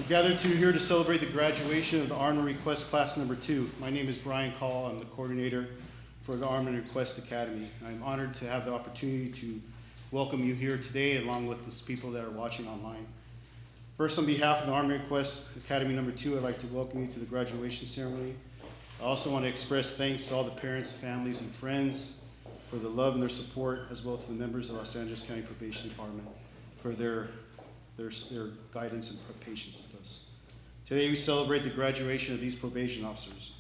Gathered here to celebrate the graduation of the Armed Request Class Number 2. My name is Brian Call. I'm the coordinator for the Armed Request Academy. I'm honored to have the opportunity to welcome you here today along with the people that are watching online. First, on behalf of the Armed Request Academy Number 2, I'd like to welcome you to the graduation ceremony. I also want to express thanks to all the parents, families, and friends for the love and their support, as well to the members of the Los Angeles County Probation Department for their guidance and patience with us. Today we celebrate the graduation of these probation officers.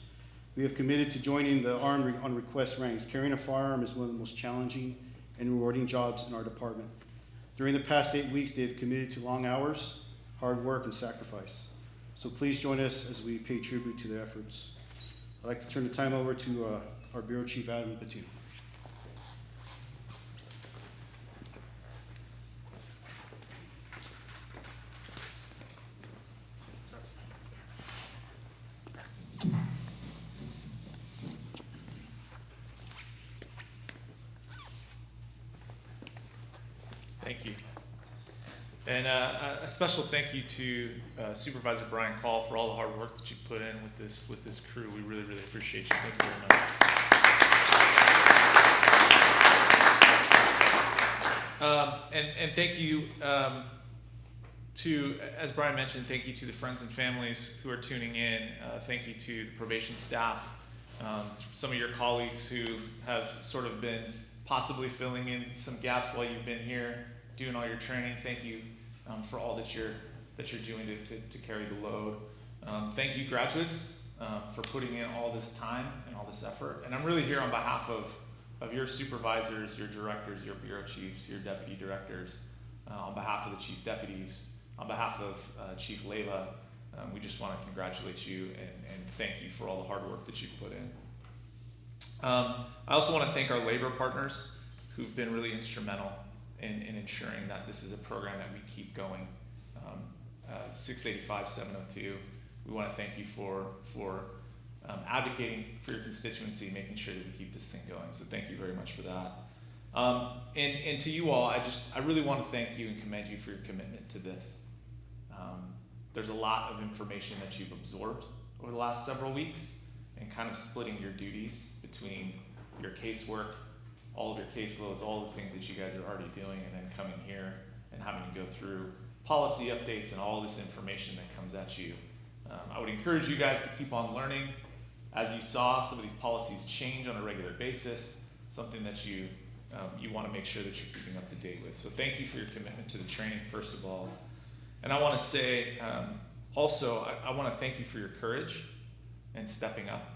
We have committed to joining the Armed on Request ranks. Carrying a firearm is one of the most challenging and rewarding jobs in our department. During the past 8 weeks, they have committed to long hours, hard work, and sacrifice. So please join us as we pay tribute to their efforts. I'd like to turn the time over to our Bureau Chief, Adam Patino. Thank you. And a special thank you to Supervisor Brian Call for all the hard work that you put in with this crew. We really, really appreciate you. Thank you very much. And thank you to, as Brian mentioned, thank you to the friends and families who are tuning in. Thank you to the probation staff, some of your colleagues who have sort of been possibly filling in some gaps while you've been here doing all your training. Thank you for all that you're doing to carry the load. Thank you, graduates, for putting in all this time and all this effort. And I'm really here on behalf of your supervisors, your directors, your bureau chiefs, your deputy directors, on behalf of the chief deputies, on behalf of Chief Leyva. We just want to congratulate you and thank you for all the hard work that you've put in. I also want to thank our labor partners who've been really instrumental in ensuring that this is a program that we keep going. 685-702, we want to thank you for advocating for your constituency, making sure that we keep this thing going. So thank you very much for that. And to you all, I really want to thank you and commend you for your commitment to this. There's a lot of information that you've absorbed over the last several weeks, and kind of splitting your duties between your casework, all of your caseloads, all the things that you guys are already doing, and then coming here and having to go through policy updates and all this information that comes at you. I would encourage you guys to keep on learning. As you saw, some of these policies change on a regular basis, something that you want to make sure that you're keeping up to date with. So thank you for your commitment to the training, first of all. And I want to say, also, I want to thank you for your courage and stepping up.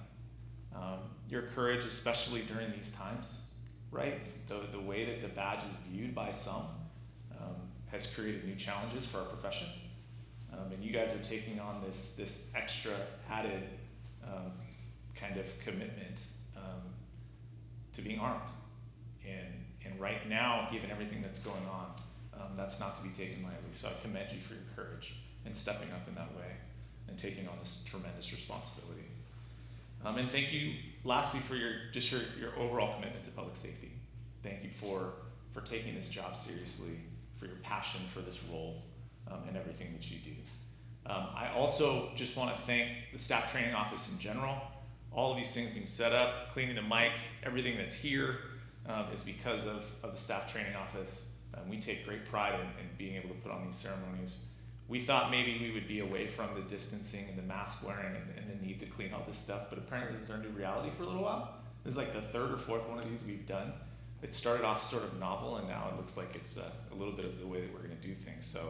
Your courage, especially during these times, right? The way that the badge is viewed by some has created new challenges for our profession. And you guys are taking on this extra added kind of commitment to being armed. And right now, given everything that's going on, that's not to be taken lightly. So I commend you for your courage and stepping up in that way and taking on this tremendous responsibility. And thank you, lastly, for your overall commitment to public safety. Thank you for taking this job seriously, for your passion for this role, and everything that you do. I also just want to thank the staff training office in general. All of these things being set up, cleaning the mic, everything that's here is because of the staff training office. We take great pride in being able to put on these ceremonies. We thought maybe we would be away from the distancing and the mask wearing and the need to clean all this stuff, but apparently this is our new reality for a little while. This is like the third or fourth one of these we've done. It started off sort of novel, and now it looks like it's a little bit of the way that we're going to do things. So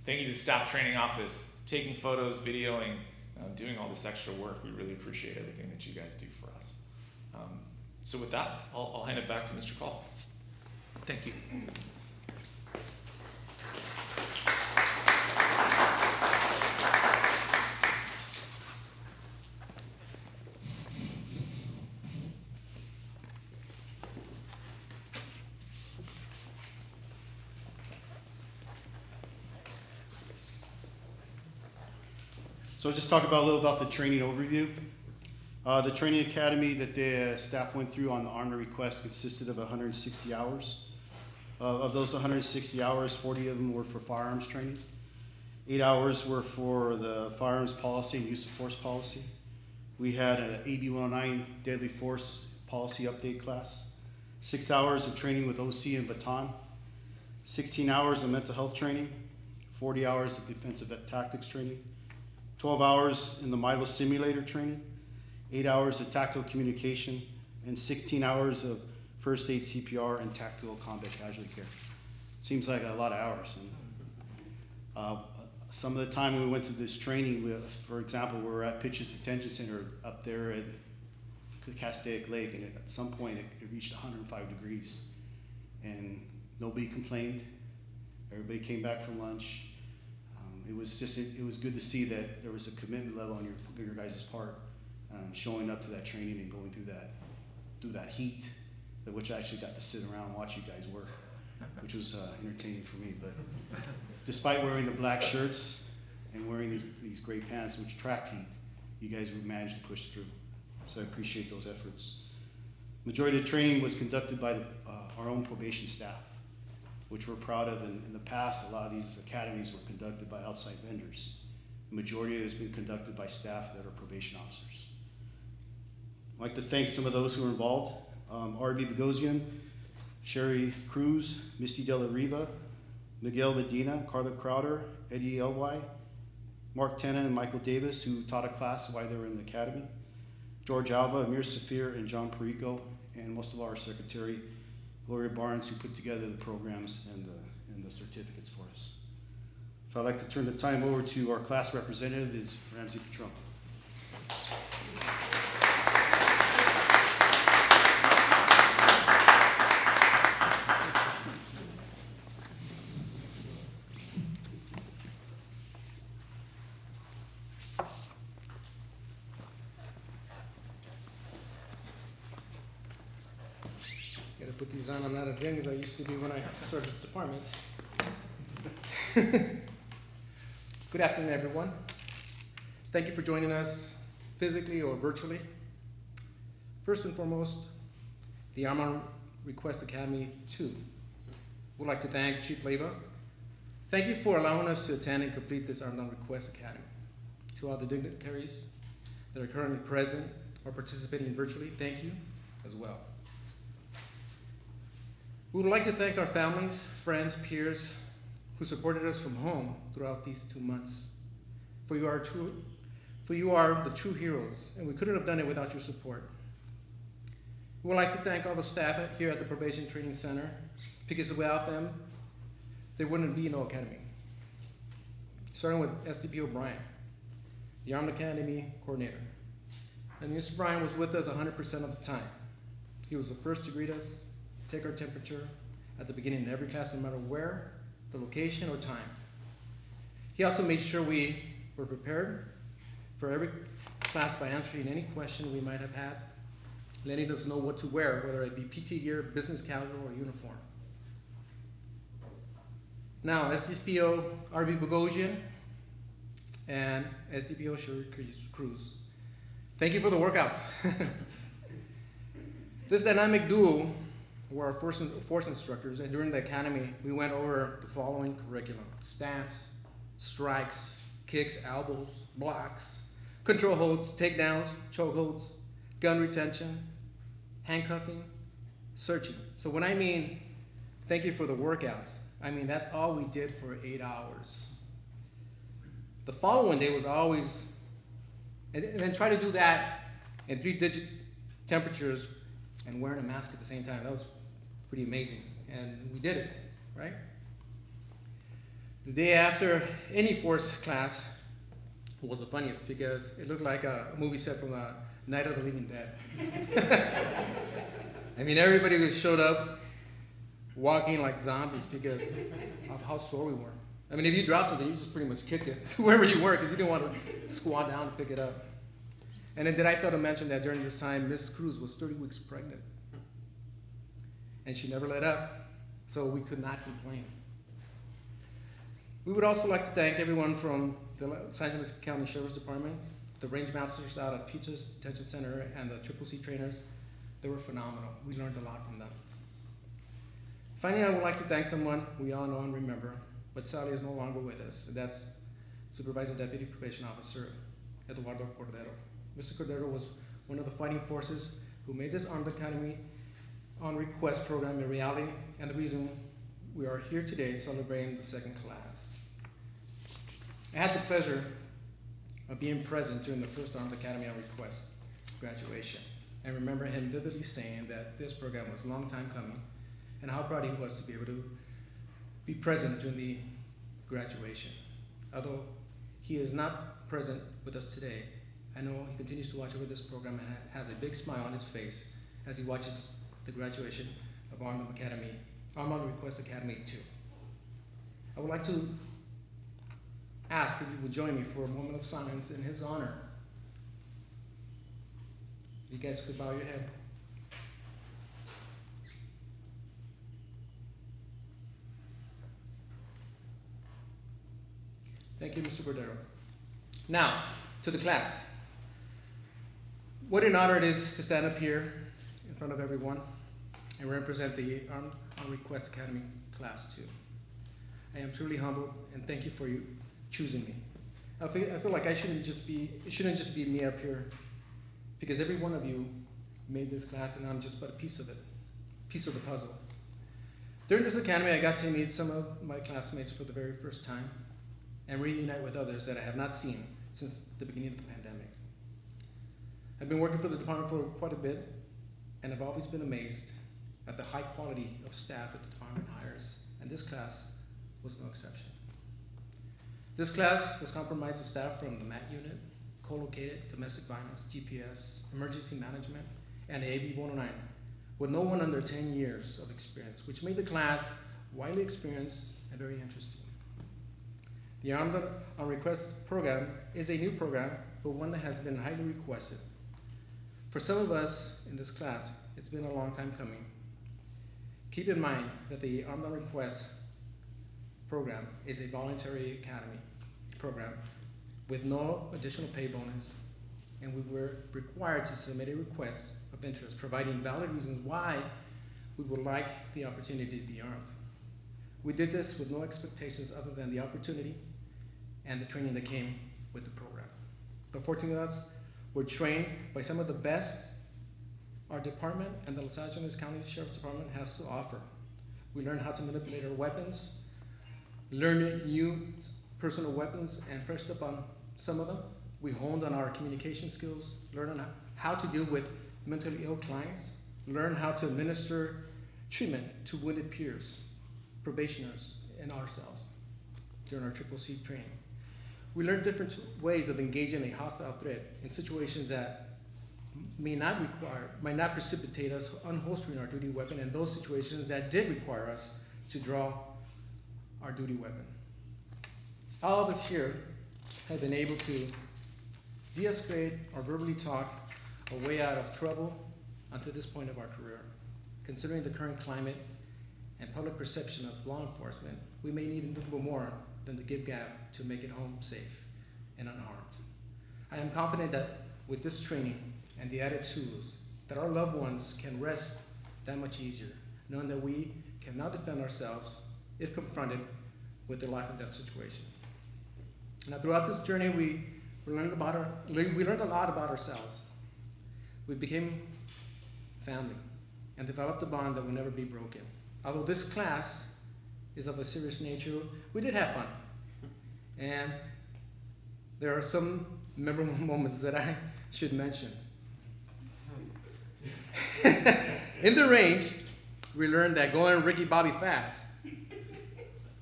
thank you to the staff training office, taking photos, videoing, doing all this extra work. We really appreciate everything that you guys do for us. So with that, I'll hand it back to Mr. Call. Thank you. So I'll just talk a little about the training overview. The training academy that the staff went through on the Armed Request consisted of 160 hours. Of those 160 hours, 40 of them were for firearms training. 8 hours were for the firearms policy and use of force policy. We had an AB 109 deadly force policy update class, 6 hours of training with OC and baton, 16 hours of mental health training, 40 hours of defensive tactics training, 12 hours in the Milo simulator training, 8 hours of tactical communication, and 16 hours of first aid, CPR, and tactical combat casualty care. Seems like a lot of hours. And, some of the time when we went to this training, for example, we were at Pitches Detention Center up there at Castaic Lake, and at some point it reached 105 degrees. And nobody complained. Everybody came back from lunch. It was good to see that there was a commitment level on your guys' part, showing up to that training and going through that heat, which I actually got to sit around and watch you guys work, which was entertaining for me. But despite wearing the black shirts and wearing these gray pants, which track heat, you guys managed to push through. So I appreciate those efforts. Majority of the training was conducted by our own probation staff, which we're proud of. In the past, a lot of these academies were conducted by outside vendors. The majority of it has been conducted by staff that are probation officers. I'd like to thank some of those who were involved. R.B. Bogosian, Sherry Cruz, Misty Della Riva, Miguel Medina, Carla Crowder, Eddie L.Y., Mark Tena and Michael Davis, who taught a class while they were in the academy, George Alva, Amir Safir, and John Perico, and most of our secretary, Gloria Barnes, who put together the programs and the certificates for us. So I'd like to turn the time over to our class representative, is Ramsey Patron. Gotta put these on. I'm not as young as I used to be when I started the department. Good afternoon, everyone. Thank you for joining us physically or virtually. First and foremost, the Armor Request Academy 2. We'd like to thank Chief Leyva. Thank you for allowing us to attend and complete this Armor Request Academy. To all the dignitaries that are currently present or participating virtually, thank you as well. We would like to thank our families, friends, peers who supported us from home throughout these 2 months. For you are the true heroes, and we couldn't have done it without your support. We would like to thank all the staff here at the Probation Training Center, because without them, there wouldn't be no academy. Starting with SDP O'Brien, the Armed Academy coordinator. And Mr. Bryan was with us 100% of the time. He was the first to greet us, take our temperature at the beginning of every class, no matter where, the location, or time. He also made sure we were prepared for every class by answering any question we might have had, letting us know what to wear, whether it be PT gear, business casual, or uniform. Now, SDPO R.B. Bogosian and SDPO Sherry Cruz. Thank you for the workouts. This dynamic duo were our force instructors, and during the academy, we went over the following curriculum: stance, strikes, kicks, elbows, blocks, control holds, takedowns, choke holds, gun retention, handcuffing, searching. So when I mean thank you for the workouts, I mean that's all we did for 8 hours. The following day was always, and then try to do that in 3-digit temperatures and wearing a mask at the same time. That was pretty amazing, and we did it, right? The day after any force class was the funniest because it looked like a movie set from Night of the Living Dead. I mean, everybody showed up walking like zombies because of how sore we were. I mean, if you dropped it, you just pretty much kicked it to wherever you were because you didn't want to squat down to pick it up. And then I failed to mention that during this time, Miss Cruz was 30 weeks pregnant. And she never let up, so we could not complain. We would also like to thank everyone from the Los Angeles County Sheriff's Department, the range masters out at Peaches Detention Center, and the CCC trainers. They were phenomenal. We learned a lot from them. Finally, I would like to thank someone we all know and remember, but sadly is no longer with us. And that's Supervising Deputy Probation Officer Eduardo Cordero. Mr. Cordero was one of the fighting forces who made this Armed Academy on Request program a reality, and the reason we are here today celebrating the second class. I had the pleasure of being present during the first Armed Academy on Request graduation, and remember him vividly saying that this program was a long time coming, and how proud he was to be able to be present during the graduation. Although he is not present with us today, I know he continues to watch over this program and has a big smile on his face as he watches the graduation of Armed Request Academy 2. I would like to ask if you would join me for a moment of silence in his honor. You guys could bow your head. Thank you, Mr. Cordero. Now, to the class. What an honor it is to stand up here in front of everyone and represent the Armed Request Academy Class 2. I am truly humbled and thank you for you choosing me. I feel like it shouldn't just be me up here, because every one of you made this class and I'm just but a piece of it, piece of the puzzle. During this academy, I got to meet some of my classmates for the very first time and reunite with others that I have not seen since the beginning of the pandemic. I've been working for the department for quite a bit, and I've always been amazed at the high quality of staff that the department hires, and this class was no exception. This class was comprised of staff from the MAT unit, co-located, domestic violence, GPS, emergency management, and AB 109, with no one under 10 years of experience, which made the class widely experienced and very interesting. The Armed on Request program is a new program, but one that has been highly requested. For some of us in this class, it's been a long time coming. Keep in mind that the Armed on Request program is a voluntary academy program with no additional pay bonus, and we were required to submit a request of interest, providing valid reasons why we would like the opportunity to be armed. We did this with no expectations other than the opportunity and the training that came with the program. The 14 of us were trained by some of the best our department and the Los Angeles County Sheriff's Department has to offer. We learned how to manipulate our weapons, learned new personal weapons and freshed up on some of them. We honed on our communication skills, learned on how to deal with mentally ill clients, learned how to administer treatment to wounded peers, probationers, and ourselves during our CCC training. We learned different ways of engaging a hostile threat in situations that might not precipitate us unholstering our duty weapon, and those situations that did require us to draw our duty weapon. All of us here have been able to de-escalate or verbally talk our way out of trouble until this point of our career. Considering the current climate and public perception of law enforcement, we may need a little more than the give gab to make it home safe and unharmed. I am confident that with this training and the added tools, that our loved ones can rest that much easier, knowing that we can now defend ourselves if confronted with a life and death situation. Now, throughout this journey, we learned a lot about ourselves. We became family and developed a bond that will never be broken. Although this class is of a serious nature, we did have fun. And there are some memorable moments that I should mention. In the range, we learned that going Ricky Bobby fast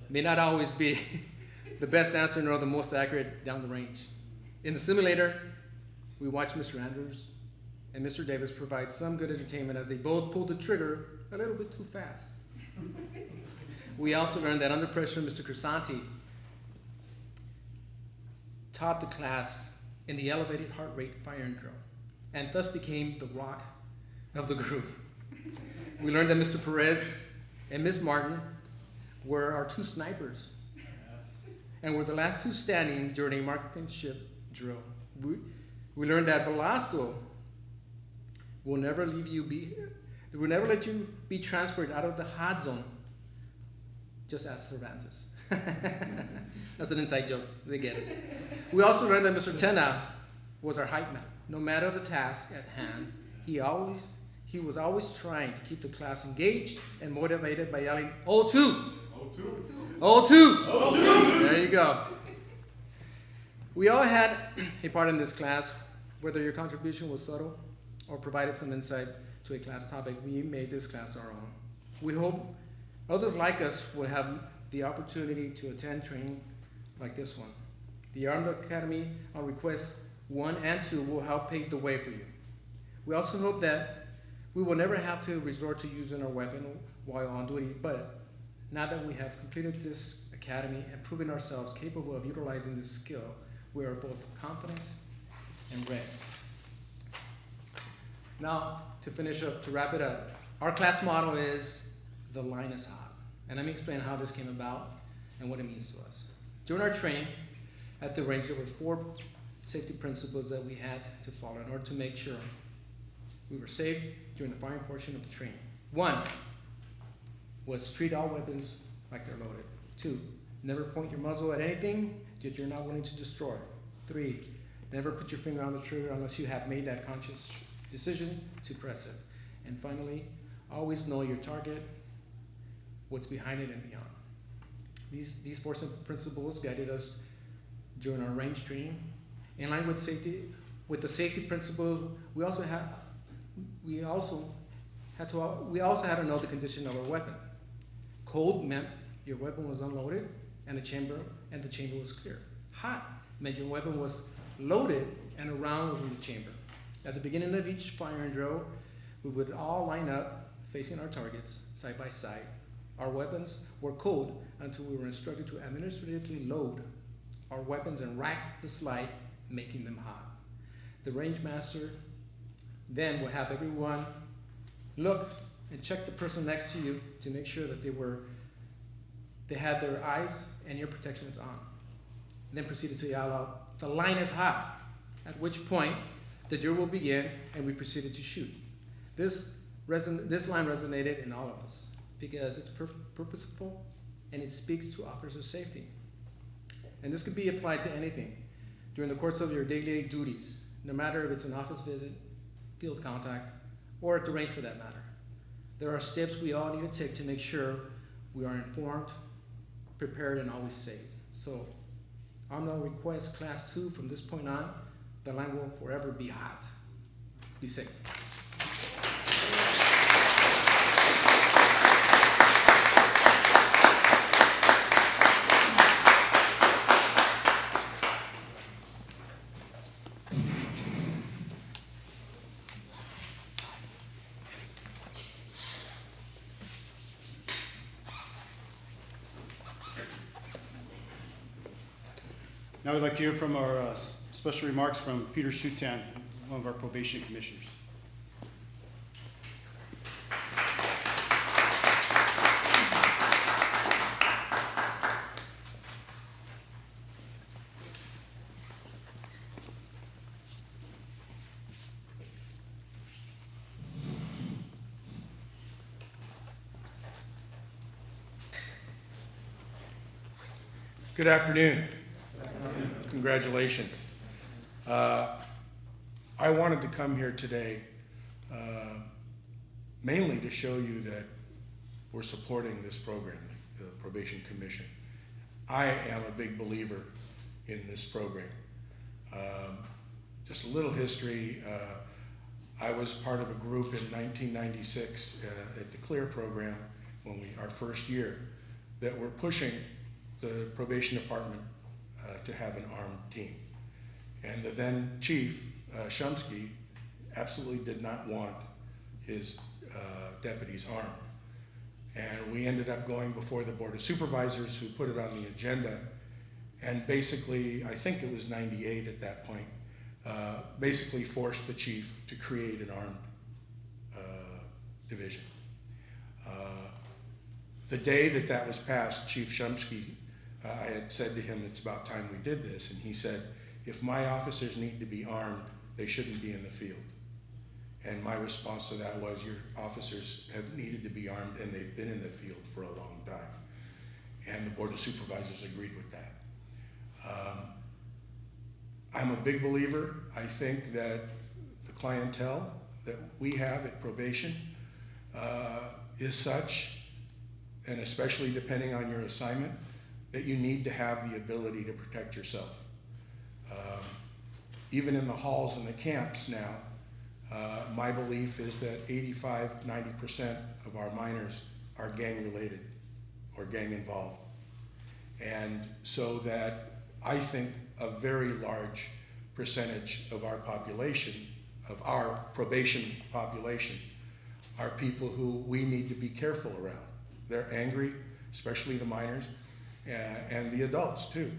may not always be the best answer nor the most accurate down the range. In the simulator, we watched Mr. Andrews and Mr. Davis provide some good entertainment as they both pulled the trigger a little bit too fast. We also learned that under pressure, Mr. Crisanti taught the class in the elevated heart rate firing drill, and thus became the rock of the group. We learned that Mr. Perez and Ms. Martin were our two snipers and were the last two standing during a marksmanship drill. We learned that Velasco will never let you be transported out of the hot zone, just as Cervantes. That's an inside joke. They get it. We also learned that Mr. Tena was our hype man. No matter the task at hand, he was always trying to keep the class engaged and motivated by yelling, O2! O2! O2! There you go. We all had a part in this class. Whether your contribution was subtle or provided some insight to a class topic, we made this class our own. We hope others like us will have the opportunity to attend training like this one. The Armed Academy on Request 1 and 2 will help pave the way for you. We also hope that we will never have to resort to using our weapon while on duty, but now that we have completed this academy and proven ourselves capable of utilizing this skill, we are both confident and ready. Now, to finish up, to wrap it up, our class motto is, "The line is hot." And let me explain how this came about and what it means to us. During our training at the range, there were 4 safety principles that we had to follow in order to make sure we were safe during the firing portion of the training. 1 was treat all weapons like they're loaded. 2, never point your muzzle at anything that you're not willing to destroy. 3, never put your finger on the trigger unless you have made that conscious decision to press it. And finally, always know your target, what's behind it and beyond. These 4 simple principles guided us during our range training. In line with safety, with the safety principles, we also had to know the condition of our weapon. Cold meant your weapon was unloaded and the chamber was clear. Hot meant your weapon was loaded and a round was in the chamber. At the beginning of each firing drill, we would all line up facing our targets side by side. Our weapons were cold until we were instructed to administratively load our weapons and rack the slide, making them hot. The range master then would have everyone look and check the person next to you to make sure that they had their eyes and ear protections on. Then proceeded to yell out, "The line is hot," at which point the drill will begin and we proceeded to shoot. This line resonated in all of us because it's purposeful and it speaks to officer safety. And this could be applied to anything during the course of your daily duties, no matter if it's an office visit, field contact, or at the range for that matter. There are steps we all need to take to make sure we are informed, prepared, and always safe. So, Armed Request Class 2, from this point on, the line will forever be hot. Be safe. Now we'd like to hear from our special remarks from Peter Schutan, one of our probation commissioners. Good afternoon. Congratulations. I wanted to come here today mainly to show you that we're supporting this program, the Probation Commission. I am a big believer in this program. Just a little history. I was part of a group in 1996 at the CLEAR program our first year that were pushing the probation department to have an armed team. And the then chief, Shumsky, absolutely did not want his deputies armed. And we ended up going before the Board of Supervisors, who put it on the agenda, and basically, I think it was 98 at that point, basically forced the chief to create an armed division. The day that was passed, Chief Shumsky, I had said to him, it's about time we did this, and he said, if my officers need to be armed, they shouldn't be in the field. And my response to that was, your officers have needed to be armed and they've been in the field for a long time. and the Board of Supervisors agreed with that. I'm a big believer. I think that the clientele that we have at probation is such, and especially depending on your assignment, that you need to have the ability to protect yourself. Even in the halls and the camps now, my belief is that 85–90% of our minors are gang related or gang involved. And so that I think a very large percentage of our population, of our probation population, are people who we need to be careful around. They're angry, especially the minors, and the adults too.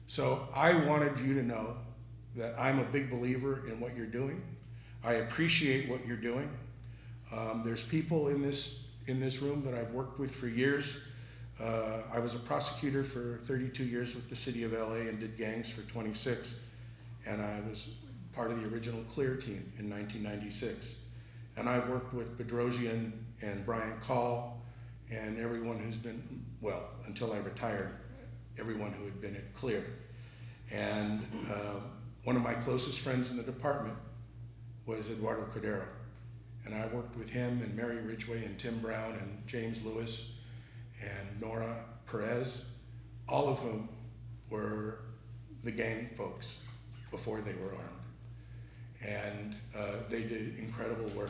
So I wanted you to know that I'm a big believer in what you're doing. I appreciate what you're doing. There's people in this room that I've worked with for years. I was a prosecutor for 32 years with the city of LA and did gangs for 26. And I was part of the original CLEAR team in 1996. And I worked with Bedrosian and Brian Call and everyone who's been, well, until I retired, everyone who had been at CLEAR. And one of my closest friends in the department was Eduardo Cordero. And I worked with him and Mary Ridgway and Tim Brown and James Lewis and Nora Perez, all of whom were the gang folks before they were armed. And they did incredible work.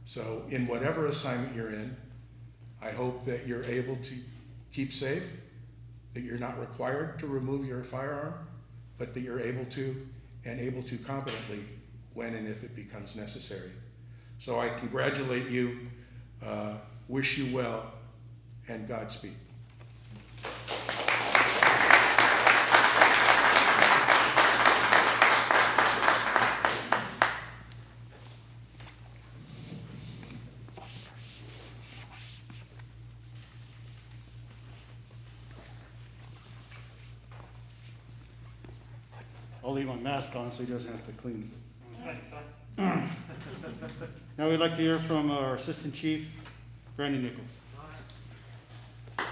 So in whatever assignment you're in, I hope that you're able to keep safe, that you're not required to remove your firearm, but that you're able to, and able to competently when and if it becomes necessary. So I congratulate you, wish you well, and Godspeed. I'll leave my mask on so he doesn't have to clean it. Now we'd like to hear from our Assistant Chief, Brandon Nichols. I'm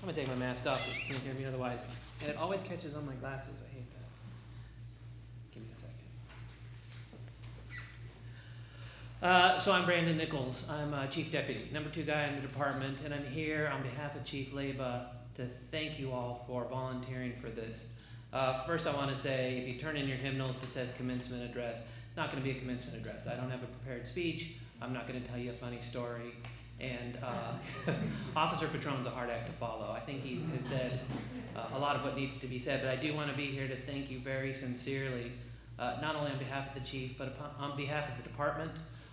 gonna take my mask off, you can't hear me otherwise. And it always catches on my glasses, I hate that. Give me a second. So I'm Brandon Nichols. I'm Chief Deputy, #2 guy in the department, and I'm here on behalf of Chief Leyba to thank you all for volunteering for this. First I want to say, if you turn in your hymnals that says commencement address, it's not going to be a commencement address. I don't have a prepared speech. I'm not going to tell you a funny story. And Officer Patron's a hard act to follow. I think he has said a lot of what needs to be said, but I do want to be here to thank you very sincerely, not only on behalf of the chief, but on behalf of the department,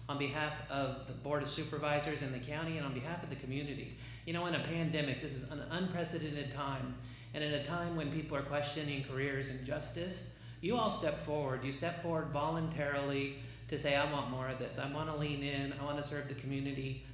on behalf of the Board of Supervisors in the county, and on behalf of the community. You know, in a pandemic, this is an unprecedented time, and in a time when people are questioning careers and justice, you all step forward. You step forward voluntarily to say, I want more of this. I want to lean in. I want to serve the community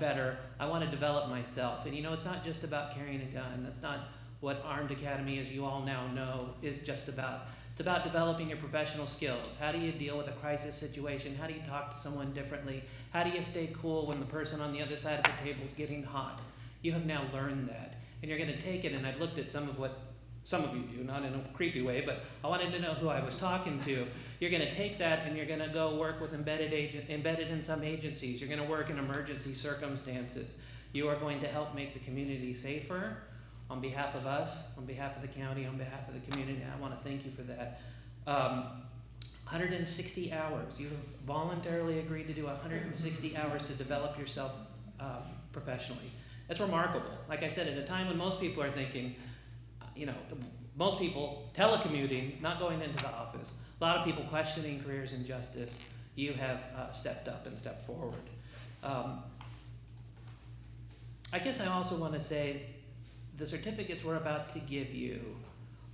better. I want to develop myself. And you know, it's not just about carrying a gun. That's not what Armed Academy, as you all now know, is just about. It's about developing your professional skills. How do you deal with a crisis situation? How do you talk to someone differently? How do you stay cool when the person on the other side of the table is getting hot? You have now learned that. And you're going to take it, and I've looked at some of what some of you do, not in a creepy way, but I wanted to know who I was talking to. You're going to take that and you're going to go work with embedded in some agencies. You're going to work in emergency circumstances. You are going to help make the community safer on behalf of us, on behalf of the county, on behalf of the community. I want to thank you for that. 160 hours. You have voluntarily agreed to do 160 hours to develop yourself professionally. That's remarkable. Like I said, at a time when most people are thinking, you know, most people telecommuting, not going into the office. A lot of people questioning careers and justice. You have stepped up and stepped forward. I guess I also want to say the certificates we're about to give you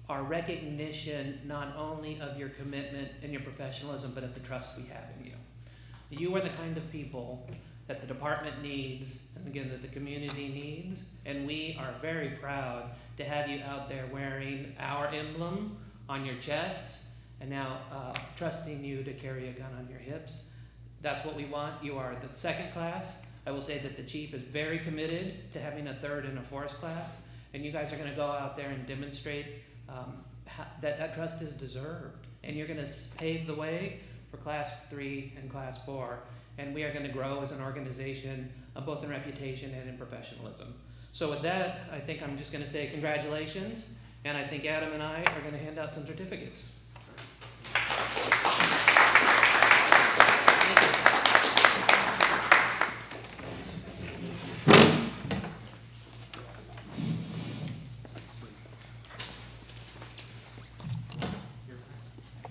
are recognition not only of your commitment and your professionalism, but of the trust we have in you. You are the kind of people that the department needs, and again, that the community needs, and we are very proud to have you out there wearing our emblem on your chests, and now trusting you to carry a gun on your hips. That's what we want. You are the second class. I will say that the chief is very committed to having a third and a fourth class, and you guys are going to go out there and demonstrate that trust is deserved, and you're going to pave the way for class 3 and class 4, and we are going to grow as an organization, both in reputation and in professionalism. So with that, I think I'm just going to say congratulations, and I think Adam and I are going to hand out some certificates.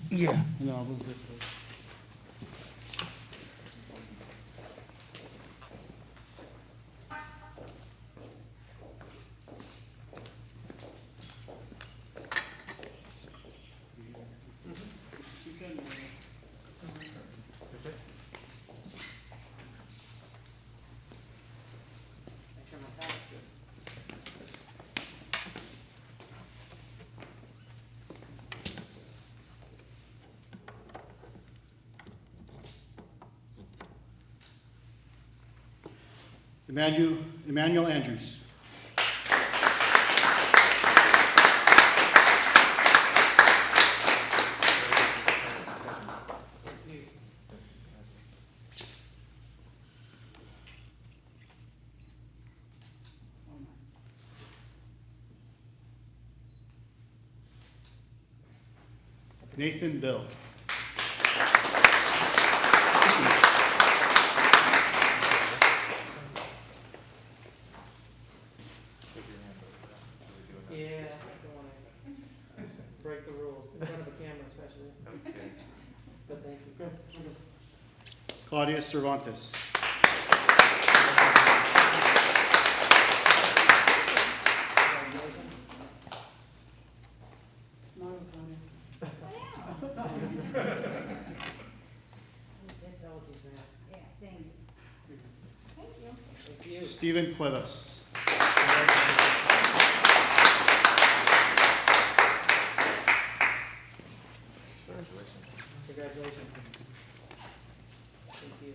Yeah. No, I'll move this. Emmanuel Andrews. Nathan Bill. Yeah, I don't want to break the rules, in front of a camera especially. Okay. But thank you. Good. Claudia Cervantes. Intelligence mask. Yeah, thank you. Thank you. Thank you. Stephen Cuevas. Congratulations. Thank you.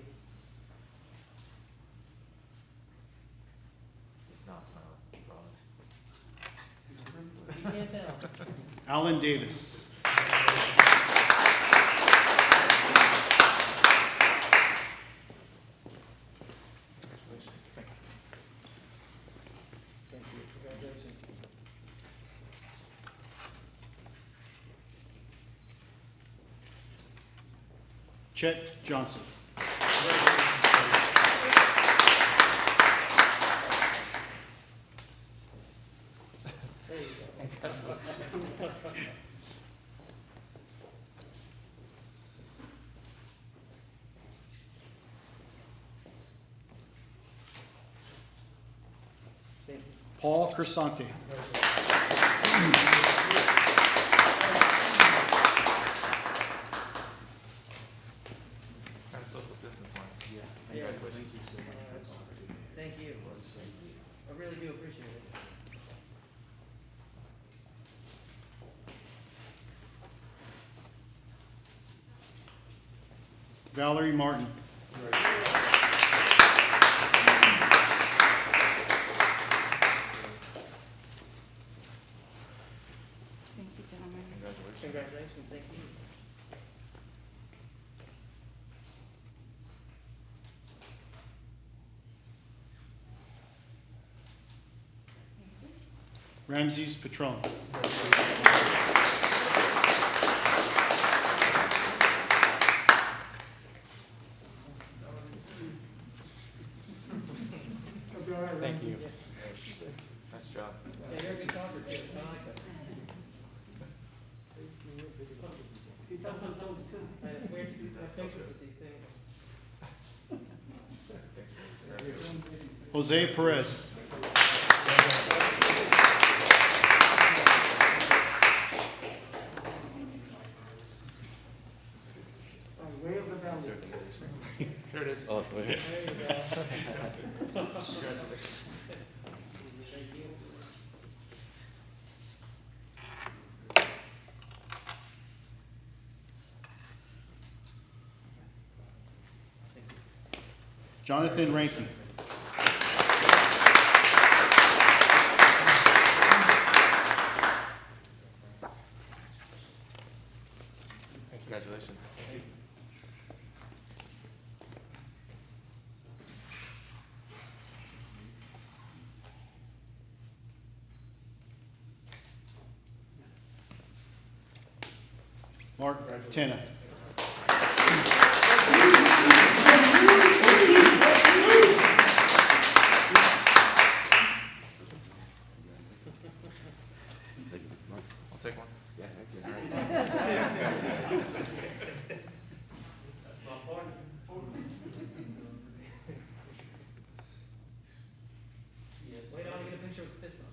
It's not smiling, I promise. You can't tell. Alan Davis. Thank you. Congratulations. Chet Johnson. There you go. Thank you. Paul Crisante. Kind of social distance one. Yeah. Thank you. I really do appreciate it. Valerie Martin. Thank you, gentlemen. Congratulations. Thank you. Ramses Patron. Thank you. Nice job. Yeah, you're a good talker too. I like that. We're patient with these things. Jose Perez. Sure it is. There you go. Thank you. Jonathan Rankin. Congratulations. Mark Tena. I'll take one. Wait, I want to get a picture with this one.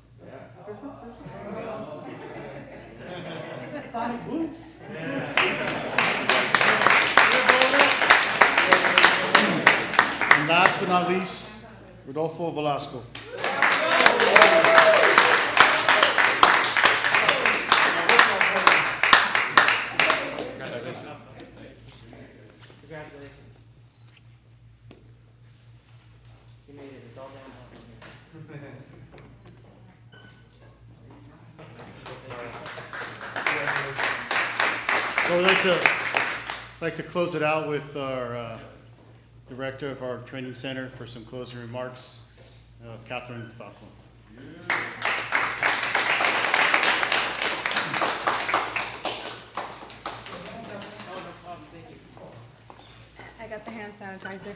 And last but not least, Rodolfo Velasco. Congratulations. Congratulations. You made it. It's all downhill from here. So I'd like to close it out with our director of our training center for some closing remarks, Catherine Falcon. I got the hand sanitizer.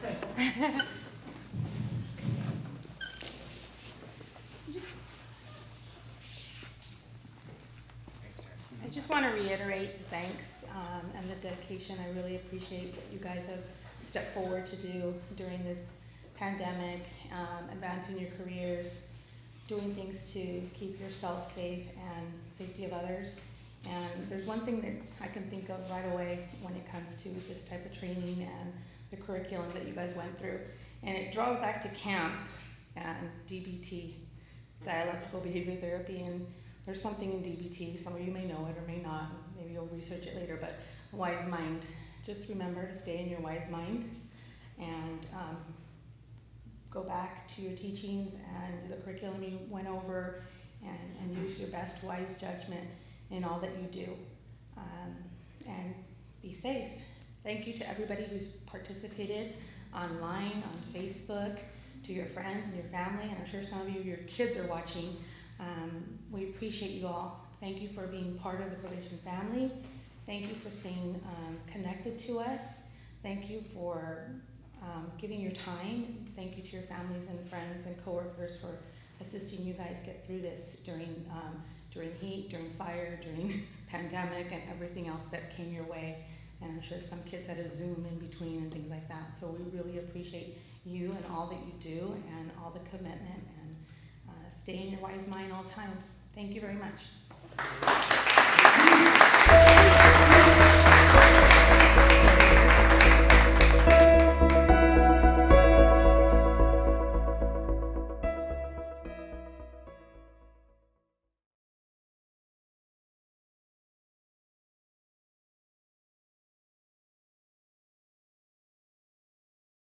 I just want to reiterate the thanks and the dedication. I really appreciate what you guys have stepped forward to do during this pandemic, advancing your careers, doing things to keep yourself safe and safety of others. And there's one thing that I can think of right away when it comes to this type of training and the curriculum that you guys went through. And it draws back to CAMP and DBT, dialectical behavior therapy. And there's something in DBT, some of you may know it or may not, maybe you'll research it later, but wise mind. Just remember to stay in your wise mind and go back to your teachings and the curriculum you went over and use your best wise judgment in all that you do. And be safe. Thank you to everybody who's participated online, on Facebook, to your friends and your family, and I'm sure some of you, your kids are watching. We appreciate you all. Thank you for being part of the probation family. Thank you for staying connected to us. Thank you for giving your time. Thank you to your families and friends and coworkers for assisting you guys get through this during heat, during fire, during pandemic, and everything else that came your way. And I'm sure some kids had a Zoom in between and things like that. So we really appreciate you and all that you do and all the commitment, and stay in your wise mind all times. Thank you very much.